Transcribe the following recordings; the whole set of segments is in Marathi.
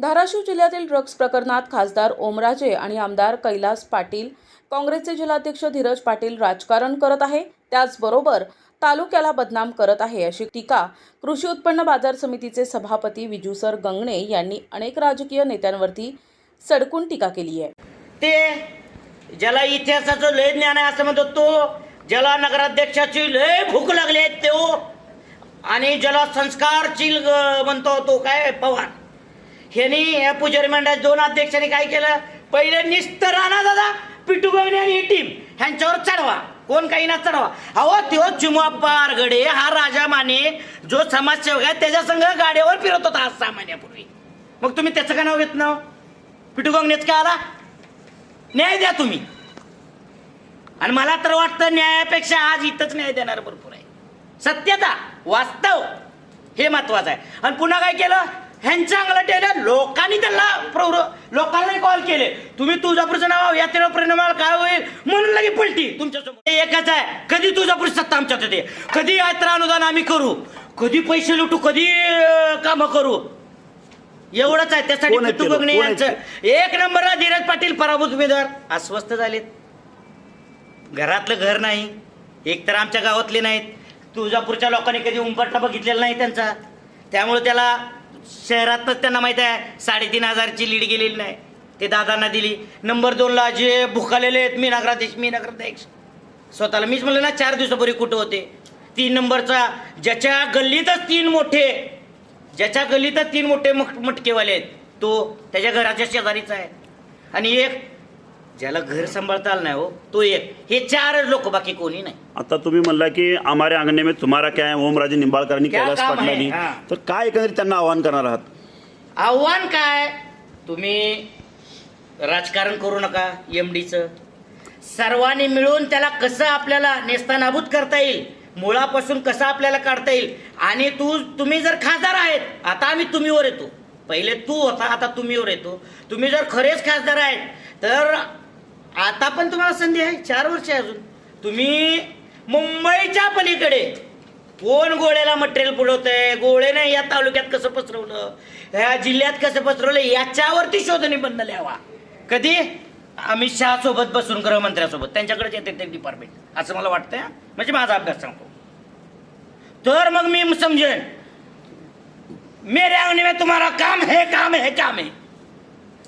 धाराशिव जिल्ह्यातील ड्रग्ज प्रकरणात खासदार ओमराजे आणि आमदार कैलास पाटील, काँग्रेसचे जिल्हाध्यक्ष धीरज पाटील राजकारण करत आहे, त्याचबरोबर तालुक्याला बदनाम करत आहे, अशी टीका कृषी उत्पन्न बाजार समितीचे सभापती विजूसर गंगणे यांनी अनेक राजकीय नेत्यांवरती सडकून टीका केली आहे। ते ज्याला इतिहासाचं लय ज्ञान आहे असं म्हणतो तो, ज्याला नगराध्यक्षाची लय भूक लागली आहे तो, आणि ज्याला संस्कारची म्हणतो तो काय पवार, ह्यांनी या पुजारी मंडळाच्या दोन अध्यक्षांनी काय केलं, पहिले निस्तराना दादा पिटू गवणे आणि ही टीम ह्यांच्यावर चढवा, कोण काही ना चढवा। अहो तो चिमुआप्पा आरगडे हा राजा माने जो समाजसेवक आहे त्याच्या संघ गाड्यावर फिरत होता 6 महिन्यापूर्वी, मग तुम्ही त्याचं का नाव घेत नाव? पिटू गवणेच का आला? न्याय द्या तुम्ही। आणि मला तर वाटतं न्यायापेक्षा आज इथंच न्याय देणार भरपूर आहे, सत्यता वास्तव हे महत्वाचं आहे। आणि पुन्हा काय केलं, ह्यांचं अंगलट केलं, लोकांनी त्यांना लोकांना कॉल केले, तुम्ही तुळजापूरचं नाव यात्रेला परिणामाला काय होईल म्हणून लगे पलटी तुमच्यासमोर एकच आहे, कधी तुळजापूर सत्ता आमच्यात येते, कधी यात्रा अनुदान आम्ही करू, कधी पैसे लुटू, कधी काम करू, एवढंच आहे। त्यासाठी पिटू गवणे यांचं एक नंबरला धीरज पाटील पराभूत उमेदवार अस्वस्थ झालेत, घरातलं घर नाही, एक तर आमच्या गावातले नाहीत, तुळजापूरच्या लोकांनी कधी उंबरठा बघितलेला नाही त्यांचा, त्यामुळे त्याला शहरातच त्यांना माहित आहे 3,500ची लीड गेलेली नाही, ते दादांना दिली। नंबर 2ला जे भुकालेले आहेत मी नगराध्यक्ष स्वतःला मीच म्हणलं ना 4 दिवसापूर्वी कुठं होते। 3 नंबरचा ज्याच्या गल्लीतच 3 मोठे मटकेवाले आहेत तो त्याच्या घराच्या शेजारीचा आहे, आणि एक ज्याला घर सांभाळता आलं नाही हो तो एक, हे 4 लोक, बाकी कोणी नाही। आता तुम्ही म्हणला की हमारे अंगणे में तुम्हारा क्या है, ओमराजे निंबाळकरांनी कैलास पाटलांनी, तर काय एकंदरीत त्यांना आव्हान करणार आहात? आव्हान काय, तुम्ही राजकारण करू नका, एमडीचं सर्वांनी मिळून त्याला कसं आपल्याला नेस्तानाबूत करता येईल, मुळापासून कसं आपल्याला काढता येईल। आणि तुम्ही जर खासदार आहेत, आता आम्ही तुम्हीवर येतो, पहिले तू होता आता तुम्हीवर येतो, तुम्ही जर खरेच खासदार आहेत तर आता पण तुम्हाला संधी आहे, 4 वर्ष अजून, तुम्ही मुंबईच्या पलीकडे कोण गोळ्याला मटेरियल पुरवतंय, गोळेने या तालुक्यात कसं पसरवलं, ह्या जिल्ह्यात कसं पसरवलं, याच्यावरती शोध निबंध लिहावा। कधी अमित शहा सोबत बसून, गृहमंत्र्यासोबत, त्यांच्याकडेच येते ते डिपार्टमेंट, असं मला वाटतंय। म्हणजे माझा अभ्यास सांगतो, तर मग मी समजेन मेरे अंगणे में तुम्हारा काम है, काम है, काम है,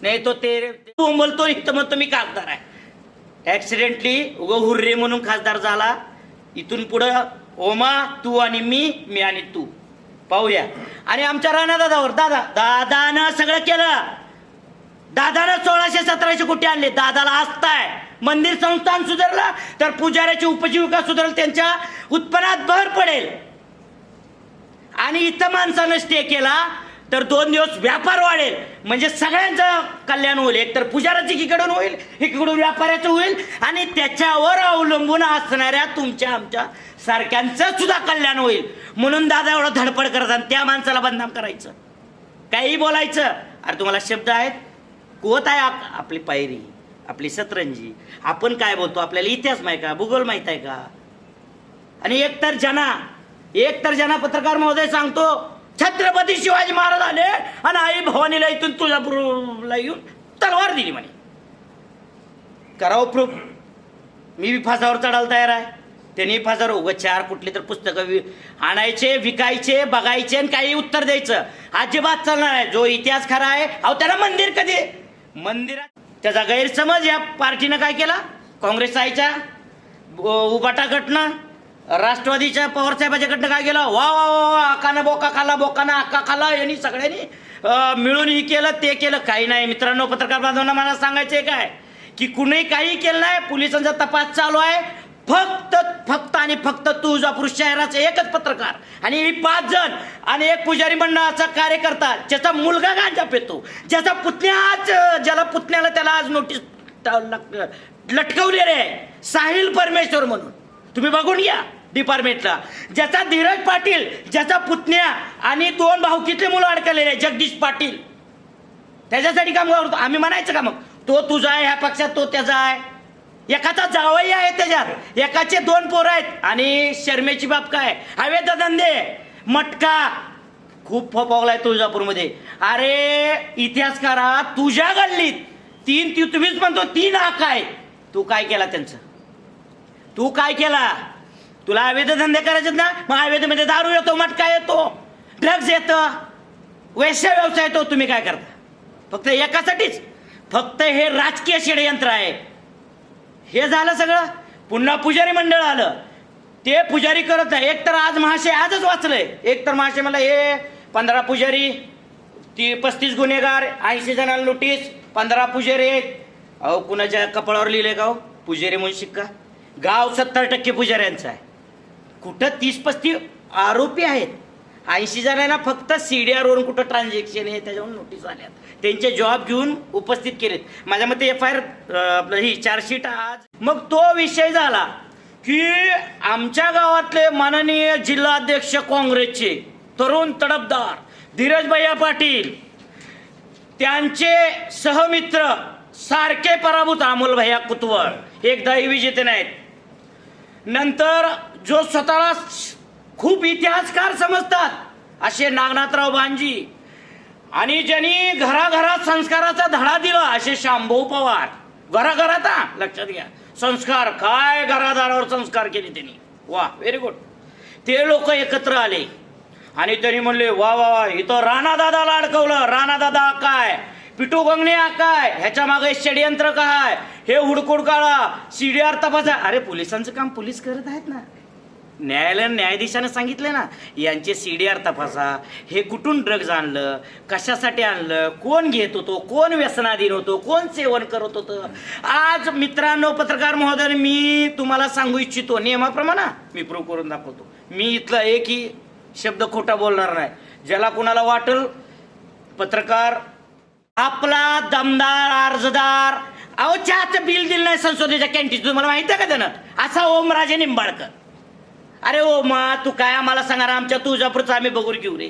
नाही तो ते तू बोलतो इथं मग तुम्ही खासदार आहे। ऍक्सिडेंटली हुर्रे म्हणून खासदार झाला, इथून पुढं ओमा तू आणि मी आणि तू पाहूया। आणि आमच्या राणा दादावर दादानं सगळं केलं, दादानं 1617 कोटी आणले, दादाला आस्थाय, मंदिर संस्थान सुधारलं तर पुजाऱ्याची उपजीविका सुधारेल, त्यांच्या उत्पन्नात भर पडेल। आणि इथं माणसानं स्टे केला तर 2 दिवस व्यापार वाढेल, म्हणजे सगळ्यांचं कल्याण होईल, एकतर पुजाराची एकीकडून होईल, एकीकडून व्यापाऱ्याचं होईल, आणि त्याच्यावर अवलंबून असणाऱ्या तुमच्या आमच्या सारख्यांचं सुद्धा कल्याण होईल। म्हणून दादा एवढं धडपड करतात, त्या माणसाला बदनाम करायचं, काही बोलायचं, अरे तुम्हाला शब्द आहेत, कोत आहे आपली पायरी, आपली सतरंजी, आपण काय बोलतो, आपल्याला इतिहास माहिती का, भूगोल माहित आहे का? आणि एकतर जना पत्रकार महोदय सांगतो छत्रपती शिवाजी महाराज आले आणि आई भवानीला इथून तुळजापूरला येऊन तलवार दिली म्हणे, करावं प्रूफ, मी बी फासावर चढायला तयार आहे, त्यांनी फासावर उगाच 4 कुठली तर पुस्तकं आणायचे, विकायचे, बघायचे आणि काही उत्तर द्यायचं, अजिबात चालणार आहे। जो इतिहास खरा आहे, अहो त्याला मंदिर कधी, मंदिरात त्याचा गैरसमज या पार्टीनं काय केला, काँग्रेस आईच्या उबाटा गटनं, राष्ट्रवादीच्या पवारसाहेबाच्या कडनं काय केलं, वा वा वा आकानं बोका खाला, बोकानं आका खाला, यांनी सगळ्यांनी मिळून ही केलं ते केलं, काही नाही। मित्रांनो, पत्रकार बांधवांना मला सांगायचंय काय की कुणी काही केलं नाही, पोलिसांचा तपास चालू आहे, फक्त आणि फक्त तुळजापूर शहराचे एकच पत्रकार आणि 5 जण आणि एक पुजारी मंडळाचा कार्यकर्ता, ज्याचा मुलगा गांजा पेतो, ज्याचा ज्याला पुतण्याला त्याला आज नोटीस लटकवलेले आहे, साहिल परमेश्वर म्हणून, तुम्ही बघून घ्या डिपार्टमेंटला, ज्याचा धीरज पाटील, ज्याचा पुतण्या आणि 2 भाऊकीतले मुलं अडकलेले आहे, जगदीश पाटील, त्याच्यासाठी काम करतो आम्ही म्हणायचं का? मग तो तुझा आहे ह्या पक्षात, तो त्याचा आहे, एकाचा जावई आहे त्याच्यात, एकाचे 2 पोरं आहेत, आणि शर्मेची बाप काय, हवेचा धंदे, मटका, खूप फोपावलाय तुळजापूरमध्ये. अरे इतिहासकारा, तुझ्या गल्लीत तुम्हीच म्हणतो 3 आका आहेत. तू काय केला त्यांचं? तू काय केला? तुला अवैध धंदे करायचे ना, मग अवैधमध्ये दारू येतो, मटका येतो, ड्रग्ज येतं, वैश्य व्यवसाय येतो. तुम्ही काय करता? फक्त एकासाठीच. फक्त हे राजकीय षडयंत्र आहे. हे झालं सगळं. पुन्हा पुजारी मंडळ आलं. ते पुजारी करत नाही. एक तर आज महाशय आजच वाचलंय. एक तर महाशय मला हे 15 पुजारी, 35 गुन्हेगार, 80 जणांना नोटीस, 15 पुजारी आहेत. अहो कुणाच्या कपाळावर लिहिलंय गाव पुजारी म्हणून शिक्का? गाव 70% पुजाऱ्यांचा आहे. कुठं 30-35 आरोपी आहेत. 80 जणांना फक्त CDR वरून कुठं ट्रान्झॅक्शन आहे त्याच्यावर नोटीस आल्यात. त्यांचे जॉब घेऊन उपस्थित केलेत. माझ्या मते FIR आपलं ही चार्जशीट आज. मग तो विषय झाला की आमच्या गावातले माननीय जिल्हाध्यक्ष काँग्रेसचे तरुण तडफदार धीरज भैया पाटील, त्यांचे सहमित्र सारखे पराभूत अमोल भैया कुतवळ, एकदाही विजेते नाहीत. नंतर जो स्वतःला खूप इतिहासकार समजतात असे नागनाथराव भांजी, आणि ज्यांनी घराघरात संस्काराचा धडा दिला असे शांभाऊ पवार. घराघरात, लक्षात घ्या, संस्कार काय, घरादारावर संस्कार केले त्यांनी. वा, व्हेरी गुड. ते लोक एकत्र आले आणि त्यांनी म्हणले वा वा वा, इथं राणादादाला अडकवलं. राणादादा काय, पिटू गंगणे काय, ह्याच्या मागे षडयंत्र काय, हे हुडकुड काढा, CDR तपासा. अरे पोलिसांचं काम पोलीस करत आहेत ना. न्यायाधीशाने सांगितलं ना, यांचे CDR तपासा, हे कुठून ड्रग्ज आणलं, कशासाठी आणलं, कोण घेत होतो, कोण व्यसनाधीन होतो, कोण सेवन करत होतं. आज मित्रांनो, पत्रकार महोदय, मी तुम्हाला सांगू इच्छितो, नियमाप्रमाणे मी प्रूव्ह करून दाखवतो. मी इथला एकही शब्द खोटा बोलणार नाही. ज्याला कुणाला वाटेल पत्रकार आपला दमदार अर्जदार, अहो चहाचं बिल दिलं नाही संसदेच्या कॅन्टीन, तुम्हाला माहिती आहे का त्यानं? असा ओमराजे निंबाळकर. अरे ओमा, तू काय आम्हाला सांगणार? आमच्या तुळजापूरचं आम्ही बघून घेऊ रे.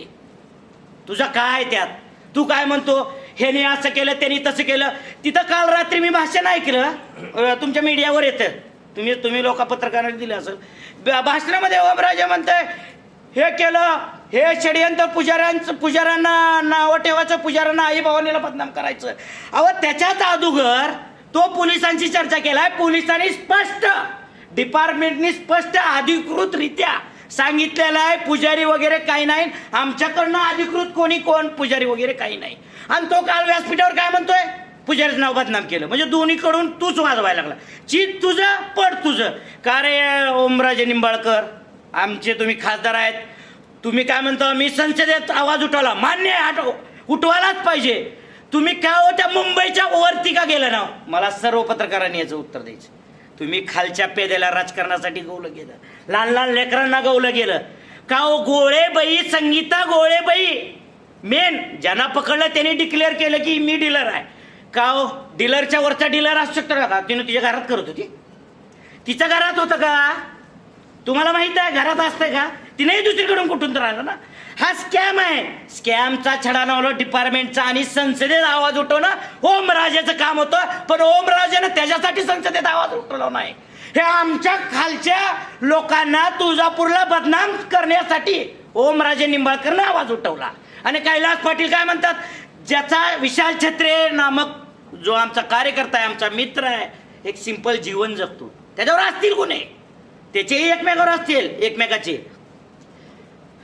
तुझं काय त्यात? तू काय म्हणतो ह्याने असं केलं, त्यांनी तसं केलं. तिथं काल रात्री मी भाषण ऐकलं, तुमच्या मीडियावर येतं, तुम्ही लोक पत्रकारांनी दिलं असेल. भाषणामध्ये ओमराजे म्हणतंय हे केलं, हे षडयंत्र पुजाऱ्यांना नावं ठेवायचं, पुजाऱ्यांना आई भवानीला बदनाम करायचं. अहो त्याच्याच अगोदर तो पोलिसांची चर्चा केलाय. पोलिसांनी स्पष्ट, डिपार्टमेंटनी स्पष्ट अधिकृतरित्या सांगितलेलं आहे पुजारी वगैरे काही नाही, आमच्याकडनं अधिकृत कोण पुजारी वगैरे काही नाही. आणि तो काल व्यासपीठावर काय म्हणतोय, पुजारीचं नाव बदनाम केलं. म्हणजे दोन्हीकडून तूच वाजवायला लागला. चित तुझं, पड तुझं. का रे ओमराजे निंबाळकर, आमचे तुम्ही खासदार आहेत, तुम्ही काय म्हणता मी संसदेत आवाज उठवला, मान्य आहे, उठवायलाच पाहिजे. तुम्ही काय हो त्या मुंबईच्या वरती का गेलं ना? मला सर्व पत्रकारांनी याचं उत्तर द्यायचं. तुम्ही खालच्या पेद्याला राजकारणासाठी गवलं गेलं, लहान लहान लेकरांना गवलं गेलं का हो? गोळेबाई, संगीता गोळेबाई मेन, ज्यांना पकडलं त्यांनी डिक्लेअर केलं की मी डीलर आहे. का हो? डीलरच्या वरचा डीलर असू शकतो का? तिनं तिच्या घरात करत होती, तिच्या घरात होतं का? तुम्हाला माहित आहे घरात असतंय का? तिनेही दुसरीकडून कुठून तर आलं ना. हा स्कॅम आहे. स्कॅमचा छडा लावलं डिपार्टमेंटचा आणि संसदेत आवाज उठवणं ओमराजेचं काम होतं. पण ओमराजेनं त्याच्यासाठी संसदेत आवाज उठवला नाही. हे आमच्या खालच्या लोकांना तुळजापूरला बदनाम करण्यासाठी ओमराजे निंबाळकरनं आवाज उठवला. आणि कैलास पाटील काय म्हणतात, ज्याचा विशाल छत्रे नामक जो आमचा कार्यकर्ता आहे, आमचा मित्र आहे, एक सिंपल जीवन जगतो, त्याच्यावर असतील गुन्हे, त्याचेही एकमेकावर असतील, एकमेकाचे.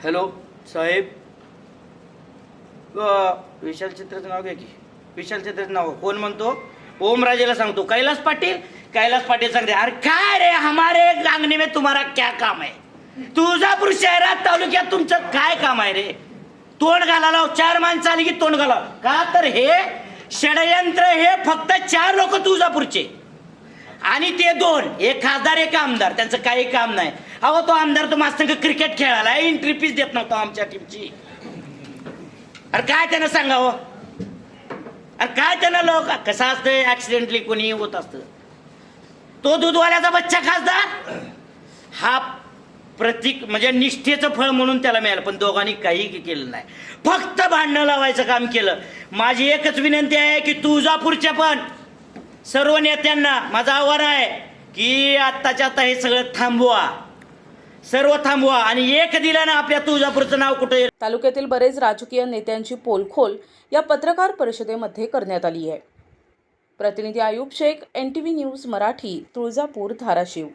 हॅलो साहेब, विशाल छत्रेचं नाव घ्या की. विशाल छत्रेचं नाव कोण म्हणतो? ओमराजेला सांगतो कैलास पाटील सांगते अरे काय रे, हमारे अंगणे में तुम्हारा क्या काम है? तुळजापूर शहरात तालुक्यात तुमचं काय काम आहे रे? तोंड घालाला 4 माणसं आली की तोंड घाला का? तर हे षडयंत्र हे फक्त 4 लोक तुळजापूरचे आणि ते 2, एक खासदार एक आमदार, त्यांचं काही काम नाही. अहो तो आमदार तो माझ्या क्रिकेट खेळायला एंट्री फीस देत नव्हता आमच्या टीमची. अरे काय त्यानं सांगावं? अरे काय त्यानं लोक कसं असतं, ऍक्सिडेंटली कोणी होत असतं. तो दूधवाल्याचा बच्चा खासदार हा प्रतीक म्हणजे निष्ठेचं फळ म्हणून त्याला मिळालं. पण दोघांनी काही केलं नाही, फक्त भांडणं लावायचं काम केलं. माझी एकच विनंती आहे की तुळजापूरच्या पण सर्व नेत्यांना माझं आव्हान आहे की आत्ताच्या आता हे सगळं थांबवा. सर्व थांबवा आणि एक दिला ना आपल्या तुळजापूरचं नाव कुठे येईल? तालुक्यातील बरेच राजकीय नेत्यांची पोलखोल या पत्रकार परिषदेमध्ये करण्यात आली आहे. प्रतिनिधी आयुब शेख, NTV न्यूज मराठी, तुळजापूर, धाराशिव.